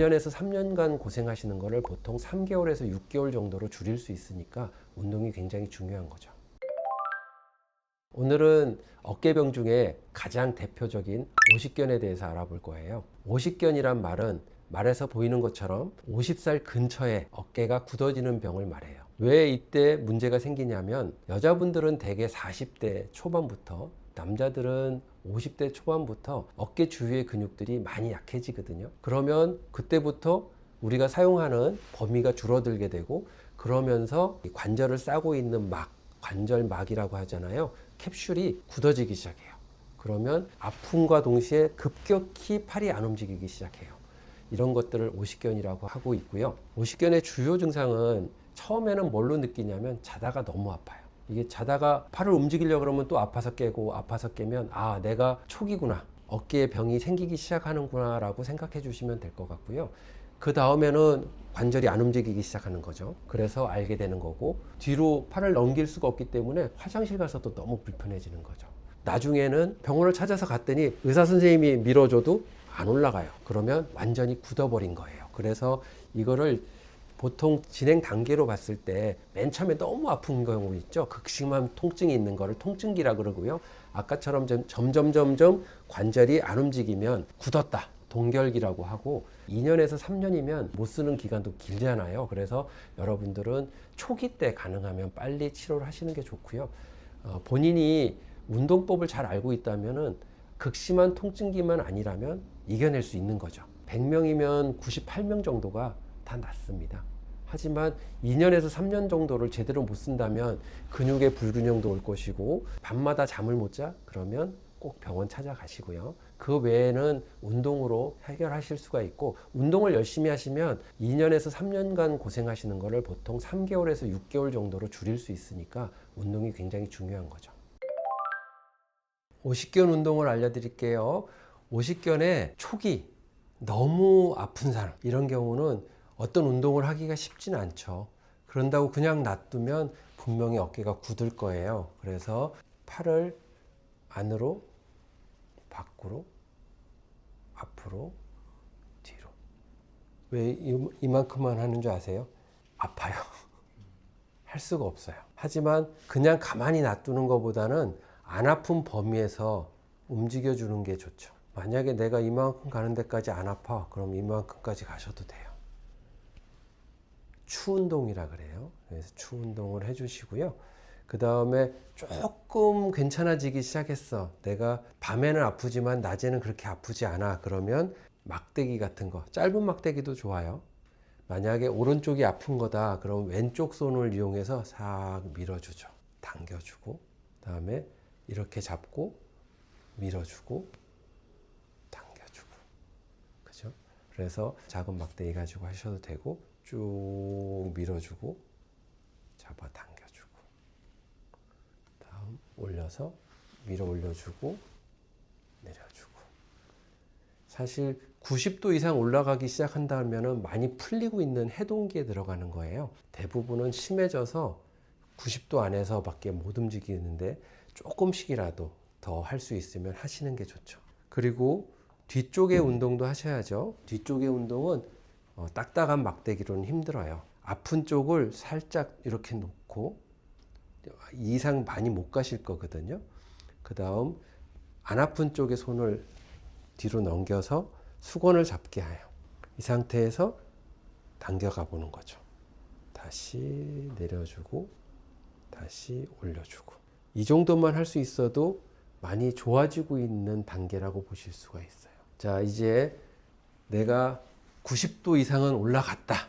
2년에서 3년간 고생하시는 거를 보통 3개월에서 6개월 정도로 줄일 수 있으니까 운동이 굉장히 중요한 거죠. 오늘은 어깨병 중에 가장 대표적인 오십견에 대해서 알아볼 거예요. 오십견이란 말은 말에서 보이는 것처럼 50살 근처에 어깨가 굳어지는 병을 말해요. 왜 이때 문제가 생기냐면 여자분들은 대개 40대 초반부터, 남자들은 50대 초반부터 어깨 주위의 근육들이 많이 약해지거든요. 그러면 그때부터 우리가 사용하는 범위가 줄어들게 되고, 그러면서 관절을 싸고 있는 막, 관절막이라고 하잖아요. 캡슐이 굳어지기 시작해요. 그러면 아픔과 동시에 급격히 팔이 안 움직이기 시작해요. 이런 것들을 오십견이라고 하고 있고요. 오십견의 주요 증상은 처음에는 뭘로 느끼냐면 자다가 너무 아파요. 이게 자다가 팔을 움직이려고 그러면 또 아파서 깨고, 아파서 깨면 아, 내가 초기구나, 어깨에 병이 생기기 시작하는구나 라고 생각해 주시면 될 것 같고요. 그 다음에는 관절이 안 움직이기 시작하는 거죠. 그래서 알게 되는 거고, 뒤로 팔을 넘길 수가 없기 때문에 화장실 가서도 너무 불편해지는 거죠. 나중에는 병원을 찾아서 갔더니 의사 선생님이 밀어줘도 안 올라가요. 그러면 완전히 굳어버린 거예요. 그래서 이거를 보통 진행 단계로 봤을 때 맨 처음에 너무 아픈 경우 있죠. 극심한 통증이 있는 거를 통증기라 그러고요. 아까처럼 점점 관절이 안 움직이면 굳었다, 동결기라고 하고, 2년에서 3년이면 못 쓰는 기간도 길잖아요. 그래서 여러분들은 초기 때 가능하면 빨리 치료를 하시는 게 좋고요. 본인이 운동법을 잘 알고 있다면은 극심한 통증기만 아니라면 이겨낼 수 있는 거죠. 100명이면 98명 정도가 다 낫습니다. 하지만 2년에서 3년 정도를 제대로 못 쓴다면 근육의 불균형도 올 것이고, 밤마다 잠을 못 자? 그러면 꼭 병원 찾아가시고요. 그 외에는 운동으로 해결하실 수가 있고, 운동을 열심히 하시면 2년에서 3년간 고생하시는 거를 보통 3개월에서 6개월 정도로 줄일 수 있으니까 운동이 굉장히 중요한 거죠. 오십견 운동을 알려드릴게요. 오십견의 초기 너무 아픈 사람, 이런 경우는 어떤 운동을 하기가 쉽지는 않죠. 그런다고 그냥 놔두면 분명히 어깨가 굳을 거예요. 그래서 팔을 안으로, 밖으로, 앞으로, 뒤로. 왜 이만큼만 하는 줄 아세요? 아파요. 할 수가 없어요. 하지만 그냥 가만히 놔두는 것보다는 안 아픈 범위에서 움직여 주는 게 좋죠. 만약에 내가 이만큼 가는 데까지 안 아파, 그럼 이만큼까지 가셔도 돼요. 추운동이라 그래요. 그래서 추운동을 해주시고요. 그 다음에 조금 괜찮아지기 시작했어. 내가 밤에는 아프지만 낮에는 그렇게 아프지 않아. 그러면 막대기 같은 거, 짧은 막대기도 좋아요. 만약에 오른쪽이 아픈 거다, 그럼 왼쪽 손을 이용해서 싹 밀어주죠. 당겨주고, 그 다음에 이렇게 잡고 밀어주고 당겨주고, 그죠? 그래서 작은 막대기 가지고 하셔도 되고, 쭉 밀어주고 잡아 당겨주고, 다음 올려서 밀어 올려주고 내려주고. 사실 90도 이상 올라가기 시작한다면 많이 풀리고 있는 해동기에 들어가는 거예요. 대부분은 심해져서 90도 안에서밖에 못 움직이는데 조금씩이라도 더 할 수 있으면 하시는 게 좋죠. 그리고 뒤쪽의 운동도 하셔야죠. 뒤쪽의 운동은 딱딱한 막대기로는 힘들어요. 아픈 쪽을 살짝 이렇게 놓고, 이상 많이 못 가실 거거든요. 그 다음 안 아픈 쪽에 손을 뒤로 넘겨서 수건을 잡게 해요. 이 상태에서 당겨가 보는 거죠. 다시 내려주고 다시 올려주고. 이 정도만 할 수 있어도 많이 좋아지고 있는 단계라고 보실 수가 있어요. 자, 이제 내가 90도 이상은 올라갔다.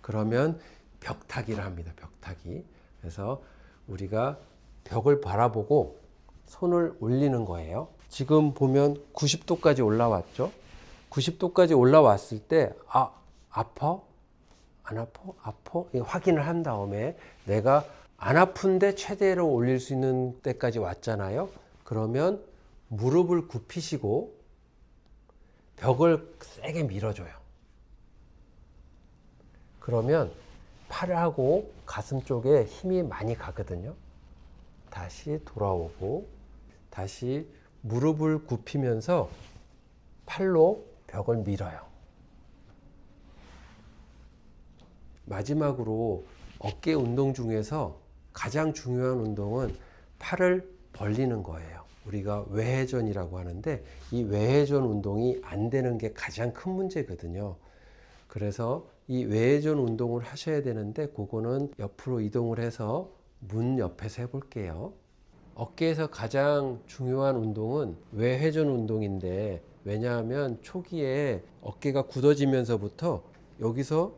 그러면 벽타기를 합니다. 벽타기. 그래서 우리가 벽을 바라보고 손을 올리는 거예요. 지금 보면 90도까지 올라왔죠. 90도까지 올라왔을 때 아파? 안 아파? 아파? 확인을 한 다음에 내가 안 아픈데 최대로 올릴 수 있는 때까지 왔잖아요. 그러면 무릎을 굽히시고 벽을 세게 밀어줘요. 그러면 팔하고 가슴 쪽에 힘이 많이 가거든요. 다시 돌아오고 다시 무릎을 굽히면서 팔로 벽을 밀어요. 마지막으로 어깨 운동 중에서 가장 중요한 운동은 팔을 벌리는 거예요. 우리가 외회전이라고 하는데 이 외회전 운동이 안 되는 게 가장 큰 문제거든요. 그래서 이 외회전 운동을 하셔야 되는데 그거는 옆으로 이동을 해서 문 옆에서 해볼게요. 어깨에서 가장 중요한 운동은 외회전 운동인데, 왜냐하면 초기에 어깨가 굳어지면서부터 여기서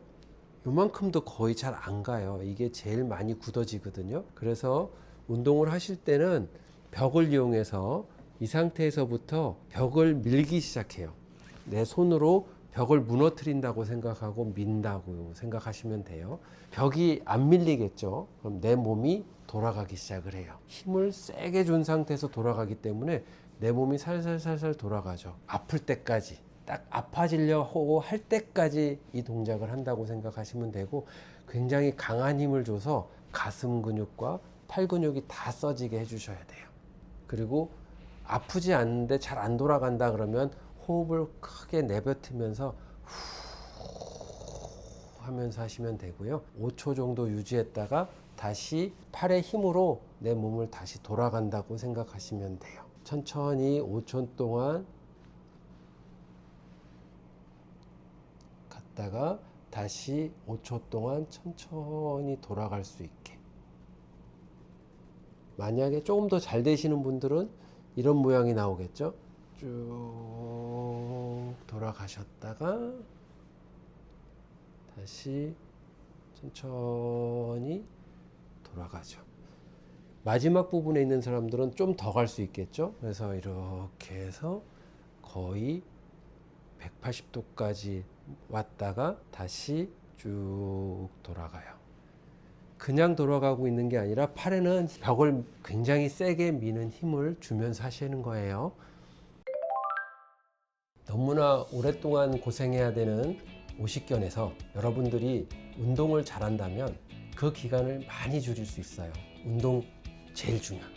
요만큼도 거의 잘 안 가요. 이게 제일 많이 굳어지거든요. 그래서 운동을 하실 때는 벽을 이용해서 이 상태에서부터 벽을 밀기 시작해요. 내 손으로 벽을 무너뜨린다고 생각하고 민다고 생각하시면 돼요. 벽이 안 밀리겠죠. 그럼 내 몸이 돌아가기 시작을 해요. 힘을 세게 준 상태에서 돌아가기 때문에 내 몸이 살살살살 돌아가죠. 아플 때까지, 딱 아파지려고 할 때까지 이 동작을 한다고 생각하시면 되고, 굉장히 강한 힘을 줘서 가슴 근육과 팔 근육이 다 써지게 해주셔야 돼요. 그리고 아프지 않는데 잘 안 돌아간다 그러면 호흡을 크게 내뱉으면서 후 하면서 하시면 되고요. 5초 정도 유지했다가 다시 팔의 힘으로 내 몸을 다시 돌아간다고 생각하시면 돼요. 천천히 5초 동안 갔다가 다시 5초 동안 천천히 돌아갈 수 있게. 만약에 조금 더 잘 되시는 분들은 이런 모양이 나오겠죠. 쭉 돌아가셨다가 다시 천천히 돌아가죠. 마지막 부분에 있는 사람들은 좀 더 갈 수 있겠죠. 그래서 이렇게 해서 거의 180도까지 왔다가 다시 쭉 돌아가요. 그냥 돌아가고 있는 게 아니라 팔에는 벽을 굉장히 세게 미는 힘을 주면서 하시는 거예요. 너무나 오랫동안 고생해야 되는 오십견에서 여러분들이 운동을 잘한다면 그 기간을 많이 줄일 수 있어요. 운동 제일 중요합니다.